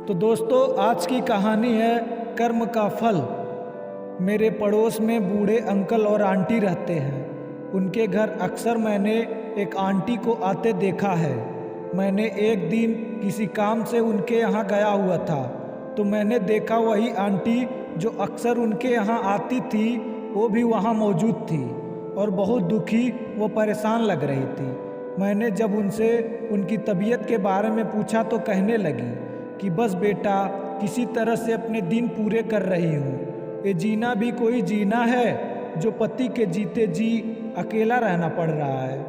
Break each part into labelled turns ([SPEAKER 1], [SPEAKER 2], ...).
[SPEAKER 1] तो दोस्तों, आज की कहानी है कर्म का फल। मेरे पड़ोस में बूढ़े अंकल और आंटी रहते हैं। उनके घर अक्सर मैंने एक आंटी को आते देखा है। मैंने एक दिन किसी काम से उनके यहाँ गया हुआ था, तो मैंने देखा वही आंटी जो अक्सर उनके यहाँ आती थी वो भी वहाँ मौजूद थी और बहुत दुखी व परेशान लग रही थी। मैंने जब उनसे उनकी तबीयत के बारे में पूछा तो कहने लगी कि बस बेटा, किसी तरह से अपने दिन पूरे कर रही हूँ। ये जीना भी कोई जीना है जो पति के जीते जी अकेला रहना पड़ रहा है।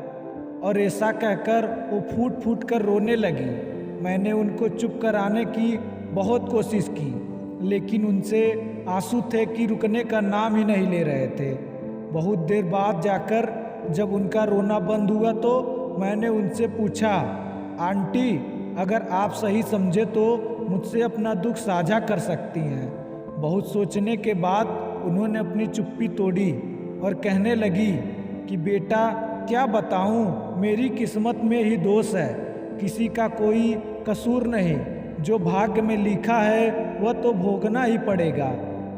[SPEAKER 1] और ऐसा कहकर वो फूट फूट कर रोने लगी। मैंने उनको चुप कराने की बहुत कोशिश की, लेकिन उनसे आंसू थे कि रुकने का नाम ही नहीं ले रहे थे। बहुत देर बाद जाकर जब उनका रोना बंद हुआ तो मैंने उनसे पूछा, आंटी, अगर आप सही समझे तो मुझसे अपना दुख साझा कर सकती हैं। बहुत सोचने के बाद उन्होंने अपनी चुप्पी तोड़ी और कहने लगी कि बेटा, क्या बताऊं, मेरी किस्मत में ही दोष है, किसी का कोई कसूर नहीं। जो भाग्य में लिखा है वह तो भोगना ही पड़ेगा।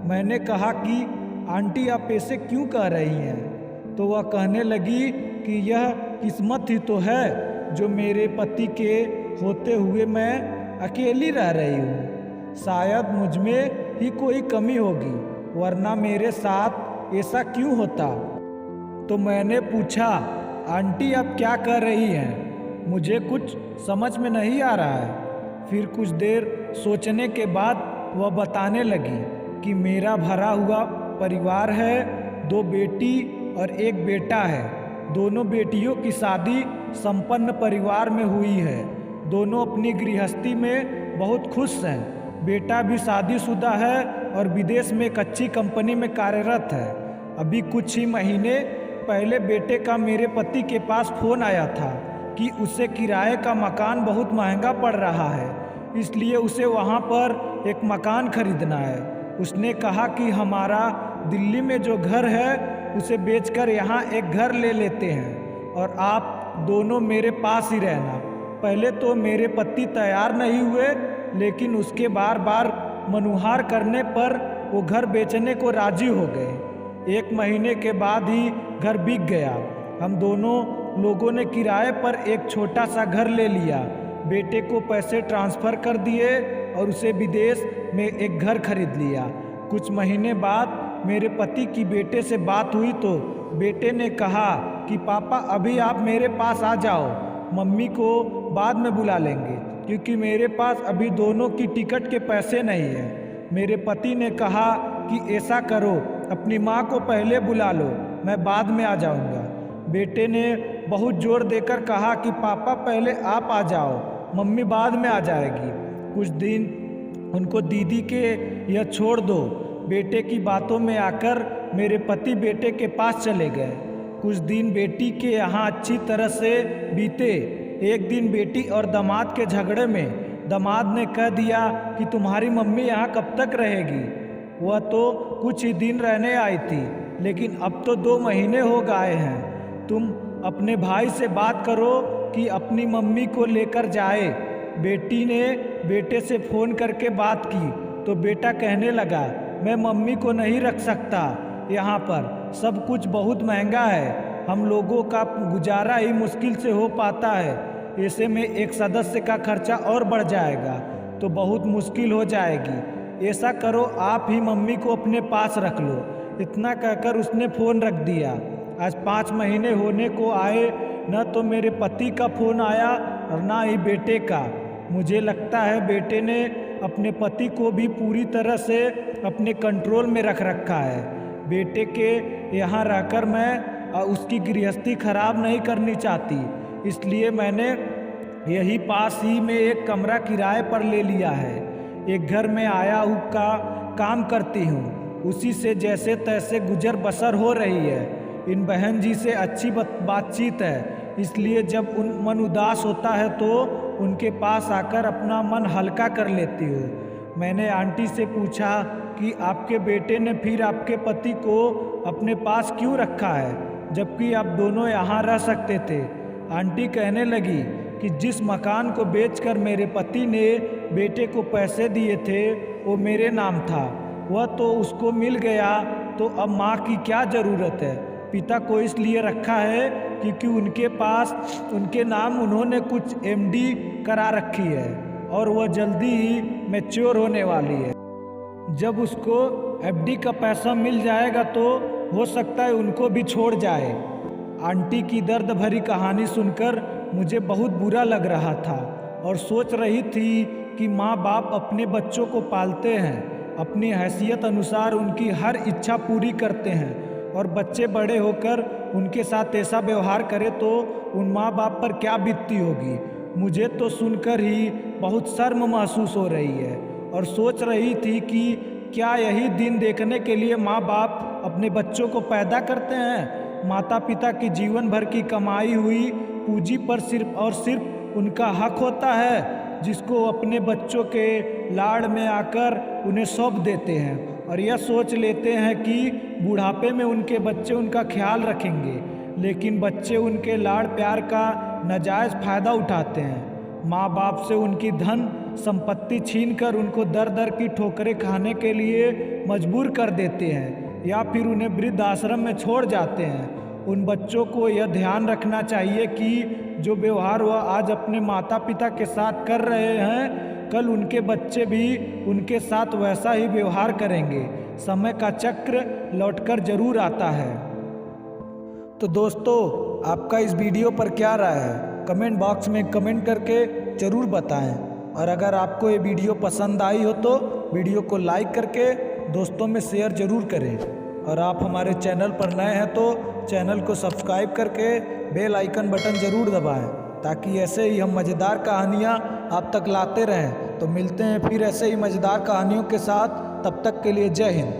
[SPEAKER 1] मैंने कहा कि आंटी, आप ऐसे क्यों कह रही हैं? तो वह कहने लगी कि यह किस्मत ही तो है जो मेरे पति के होते हुए मैं अकेली रह रही हूँ। शायद मुझ में ही कोई कमी होगी, वरना मेरे साथ ऐसा क्यों होता। तो मैंने पूछा, आंटी, आप क्या कह रही हैं? मुझे कुछ समझ में नहीं आ रहा है। फिर कुछ देर सोचने के बाद वह बताने लगी कि मेरा भरा हुआ परिवार है, 2 बेटी और 1 बेटा है। दोनों बेटियों की शादी संपन्न परिवार में हुई है। दोनों अपनी गृहस्थी में बहुत खुश हैं। बेटा भी शादीशुदा है और विदेश में एक अच्छी कंपनी में कार्यरत है। अभी कुछ ही महीने पहले बेटे का मेरे पति के पास फ़ोन आया था कि उसे किराए का मकान बहुत महंगा पड़ रहा है, इसलिए उसे वहाँ पर एक मकान खरीदना है। उसने कहा कि हमारा दिल्ली में जो घर है उसे बेचकर यहाँ एक घर ले लेते हैं और आप दोनों मेरे पास ही रहना। पहले तो मेरे पति तैयार नहीं हुए, लेकिन उसके बार बार मनुहार करने पर वो घर बेचने को राजी हो गए। 1 महीने के बाद ही घर बिक गया। हम दोनों लोगों ने किराए पर एक छोटा सा घर ले लिया, बेटे को पैसे ट्रांसफ़र कर दिए और उसे विदेश में एक घर खरीद लिया। कुछ महीने बाद मेरे पति की बेटे से बात हुई तो बेटे ने कहा कि पापा, अभी आप मेरे पास आ जाओ, मम्मी को बाद में बुला लेंगे, क्योंकि मेरे पास अभी दोनों की टिकट के पैसे नहीं हैं। मेरे पति ने कहा कि ऐसा करो, अपनी माँ को पहले बुला लो, मैं बाद में आ जाऊँगा। बेटे ने बहुत जोर देकर कहा कि पापा, पहले आप आ जाओ, मम्मी बाद में आ जाएगी। कुछ दिन उनको दीदी के यह छोड़ दो। बेटे की बातों में आकर मेरे पति बेटे के पास चले गए। कुछ दिन बेटी के यहाँ अच्छी तरह से बीते। एक दिन बेटी और दामाद के झगड़े में दामाद ने कह दिया कि तुम्हारी मम्मी यहाँ कब तक रहेगी? वह तो कुछ ही दिन रहने आई थी, लेकिन अब तो 2 महीने हो गए हैं। तुम अपने भाई से बात करो कि अपनी मम्मी को लेकर जाए। बेटी ने बेटे से फ़ोन करके बात की तो बेटा कहने लगा, मैं मम्मी को नहीं रख सकता, यहाँ पर सब कुछ बहुत महंगा है, हम लोगों का गुजारा ही मुश्किल से हो पाता है। ऐसे में एक सदस्य का खर्चा और बढ़ जाएगा तो बहुत मुश्किल हो जाएगी। ऐसा करो, आप ही मम्मी को अपने पास रख लो। इतना कहकर उसने फ़ोन रख दिया। आज 5 महीने होने को आए, न तो मेरे पति का फ़ोन आया और ना ही बेटे का। मुझे लगता है बेटे ने अपने पति को भी पूरी तरह से अपने कंट्रोल में रख रखा है। बेटे के यहाँ रहकर मैं उसकी गृहस्थी खराब नहीं करनी चाहती, इसलिए मैंने यही पास ही में एक कमरा किराए पर ले लिया है। एक घर में आया हूँ का काम करती हूँ, उसी से जैसे तैसे गुजर बसर हो रही है। इन बहन जी से अच्छी बातचीत है, इसलिए जब मन उदास होता है तो उनके पास आकर अपना मन हल्का कर लेती हूँ। मैंने आंटी से पूछा कि आपके बेटे ने फिर आपके पति को अपने पास क्यों रखा है, जबकि आप दोनों यहाँ रह सकते थे? आंटी कहने लगी कि जिस मकान को बेचकर मेरे पति ने बेटे को पैसे दिए थे वो मेरे नाम था, वह तो उसको मिल गया, तो अब माँ की क्या ज़रूरत है। पिता को इसलिए रखा है क्योंकि उनके पास उनके नाम उन्होंने कुछ एमडी करा रखी है और वह जल्दी ही मैच्योर होने वाली है। जब उसको एफडी का पैसा मिल जाएगा तो हो सकता है उनको भी छोड़ जाए। आंटी की दर्द भरी कहानी सुनकर मुझे बहुत बुरा लग रहा था और सोच रही थी कि माँ बाप अपने बच्चों को पालते हैं, अपनी हैसियत अनुसार उनकी हर इच्छा पूरी करते हैं और बच्चे बड़े होकर उनके साथ ऐसा व्यवहार करें तो उन माँ बाप पर क्या बीतती होगी। मुझे तो सुनकर ही बहुत शर्म महसूस हो रही है और सोच रही थी कि क्या यही दिन देखने के लिए माँ बाप अपने बच्चों को पैदा करते हैं। माता पिता की जीवन भर की कमाई हुई पूंजी पर सिर्फ और सिर्फ उनका हक होता है, जिसको अपने बच्चों के लाड़ में आकर उन्हें सौंप देते हैं और यह सोच लेते हैं कि बुढ़ापे में उनके बच्चे उनका ख्याल रखेंगे। लेकिन बच्चे उनके लाड़ प्यार का नाजायज़ फ़ायदा उठाते हैं। माँ बाप से उनकी धन संपत्ति छीनकर उनको दर दर की ठोकरें खाने के लिए मजबूर कर देते हैं या फिर उन्हें वृद्ध आश्रम में छोड़ जाते हैं। उन बच्चों को यह ध्यान रखना चाहिए कि जो व्यवहार वह आज अपने माता पिता के साथ कर रहे हैं, कल उनके बच्चे भी उनके साथ वैसा ही व्यवहार करेंगे। समय का चक्र लौटकर जरूर आता है। तो दोस्तों, आपका इस वीडियो पर क्या राय है, कमेंट बॉक्स में कमेंट करके ज़रूर बताएं। और अगर आपको ये वीडियो पसंद आई हो तो वीडियो को लाइक करके दोस्तों में शेयर ज़रूर करें। और आप हमारे चैनल पर नए हैं तो चैनल को सब्सक्राइब करके बेल आइकन बटन ज़रूर दबाएं, ताकि ऐसे ही हम मज़ेदार कहानियाँ आप तक लाते रहें। तो मिलते हैं फिर ऐसे ही मज़ेदार कहानियों के साथ, तब तक के लिए जय हिंद।